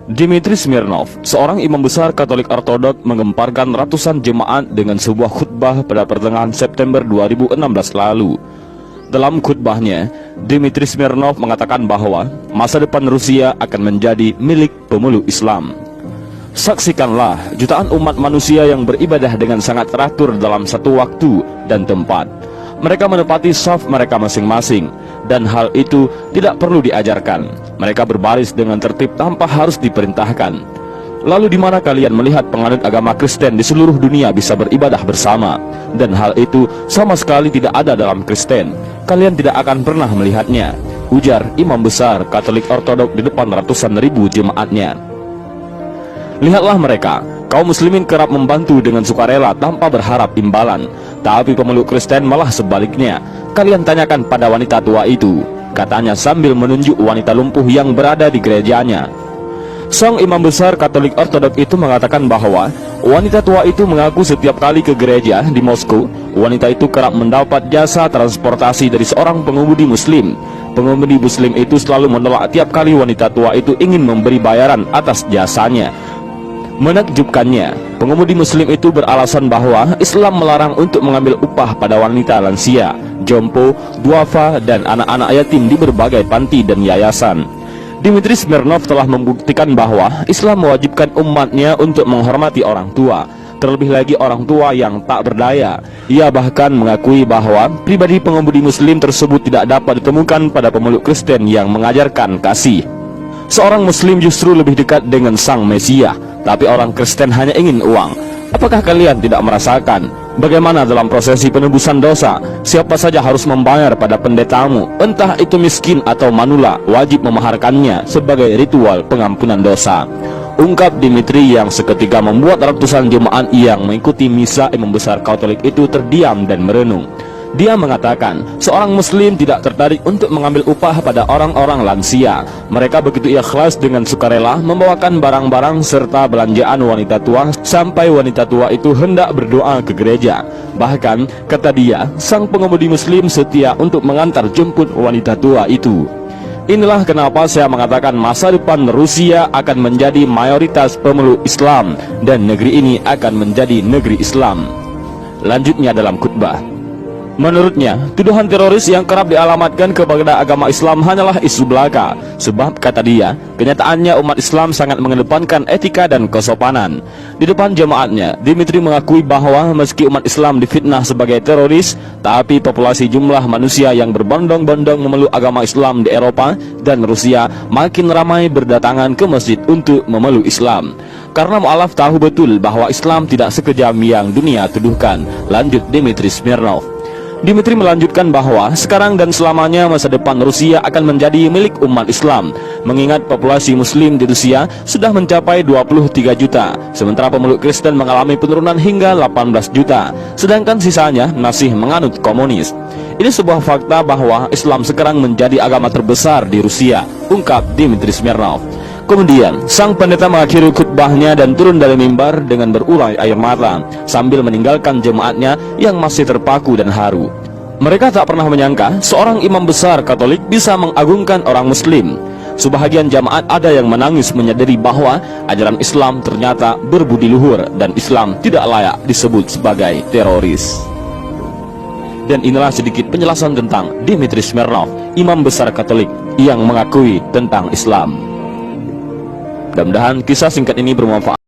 Dmitry Smirnov, seorang imam besar Katolik Ortodok, menggemparkan ratusan jemaat dengan sebuah khutbah pada pertengahan September 2016 lalu. Dalam khutbahnya, Dmitry Smirnov mengatakan bahwa masa depan Rusia akan menjadi milik pemeluk Islam. Saksikanlah jutaan umat manusia yang beribadah dengan sangat teratur dalam satu waktu dan tempat. Mereka menepati shaf mereka masing-masing, dan hal itu tidak perlu diajarkan. Mereka berbaris dengan tertib tanpa harus diperintahkan. Lalu di mana kalian melihat penganut agama Kristen di seluruh dunia bisa beribadah bersama? Dan hal itu sama sekali tidak ada dalam Kristen. Kalian tidak akan pernah melihatnya, ujar imam besar Katolik Ortodok di depan ratusan ribu jemaatnya. Lihatlah mereka, kaum muslimin kerap membantu dengan sukarela tanpa berharap imbalan. Tapi pemeluk Kristen malah sebaliknya. Kalian tanyakan pada wanita tua itu, katanya sambil menunjuk wanita lumpuh yang berada di gerejanya. Sang imam besar Katolik Ortodok itu mengatakan bahwa wanita tua itu mengaku setiap kali ke gereja di Moskow, wanita itu kerap mendapat jasa transportasi dari seorang pengemudi muslim. Pengemudi muslim itu selalu menolak tiap kali wanita tua itu ingin memberi bayaran atas jasanya. Menakjubkannya, pengemudi muslim itu beralasan bahwa Islam melarang untuk mengambil upah pada wanita lansia, jompo, duafa, dan anak-anak yatim di berbagai panti dan yayasan. Dmitry Smirnov telah membuktikan bahwa Islam mewajibkan umatnya untuk menghormati orang tua, terlebih lagi orang tua yang tak berdaya. Ia bahkan mengakui bahwa pribadi pengemudi muslim tersebut tidak dapat ditemukan pada pemeluk Kristen yang mengajarkan kasih. Seorang muslim justru lebih dekat dengan sang Mesias, tapi orang Kristen hanya ingin uang. Apakah kalian tidak merasakan bagaimana dalam prosesi penebusan dosa, siapa saja harus membayar pada pendetamu, entah itu miskin atau manula, wajib memaharkannya sebagai ritual pengampunan dosa, ungkap Dmitry yang seketika membuat ratusan jemaat yang mengikuti misa imam besar Katolik itu terdiam dan merenung. Dia mengatakan, seorang muslim tidak tertarik untuk mengambil upah pada orang-orang lansia. Mereka begitu ikhlas dengan sukarela membawakan barang-barang serta belanjaan wanita tua sampai wanita tua itu hendak berdoa ke gereja. Bahkan, kata dia, sang pengemudi muslim setia untuk mengantar jemput wanita tua itu. Inilah kenapa saya mengatakan masa depan Rusia akan menjadi mayoritas pemeluk Islam dan negeri ini akan menjadi negeri Islam. Lanjutnya dalam khutbah, menurutnya, tuduhan teroris yang kerap dialamatkan kepada agama Islam hanyalah isu belaka. Sebab, kata dia, kenyataannya umat Islam sangat mengedepankan etika dan kesopanan. Di depan jemaatnya, Dmitry mengakui bahwa meski umat Islam difitnah sebagai teroris, tapi populasi jumlah manusia yang berbondong-bondong memeluk agama Islam di Eropa dan Rusia makin ramai berdatangan ke masjid untuk memeluk Islam. Karena mu'alaf tahu betul bahwa Islam tidak sekejam yang dunia tuduhkan, lanjut Dmitry Smirnov. Dmitry melanjutkan bahwa sekarang dan selamanya masa depan Rusia akan menjadi milik umat Islam, mengingat populasi muslim di Rusia sudah mencapai 23 juta, sementara pemeluk Kristen mengalami penurunan hingga 18 juta, sedangkan sisanya masih menganut komunis. Ini sebuah fakta bahwa Islam sekarang menjadi agama terbesar di Rusia, ungkap Dmitry Smirnov. Kemudian, sang pendeta mengakhiri khutbahnya dan turun dari mimbar dengan berurai air mata, sambil meninggalkan jemaatnya yang masih terpaku dan haru. Mereka tak pernah menyangka seorang imam besar Katolik bisa mengagungkan orang muslim. Sebahagian jemaat ada yang menangis menyadari bahwa ajaran Islam ternyata berbudi luhur dan Islam tidak layak disebut sebagai teroris. Dan inilah sedikit penjelasan tentang Dmitry Smirnov, imam besar Katolik yang mengakui tentang Islam. Mudah-mudahan kisah singkat ini bermanfaat.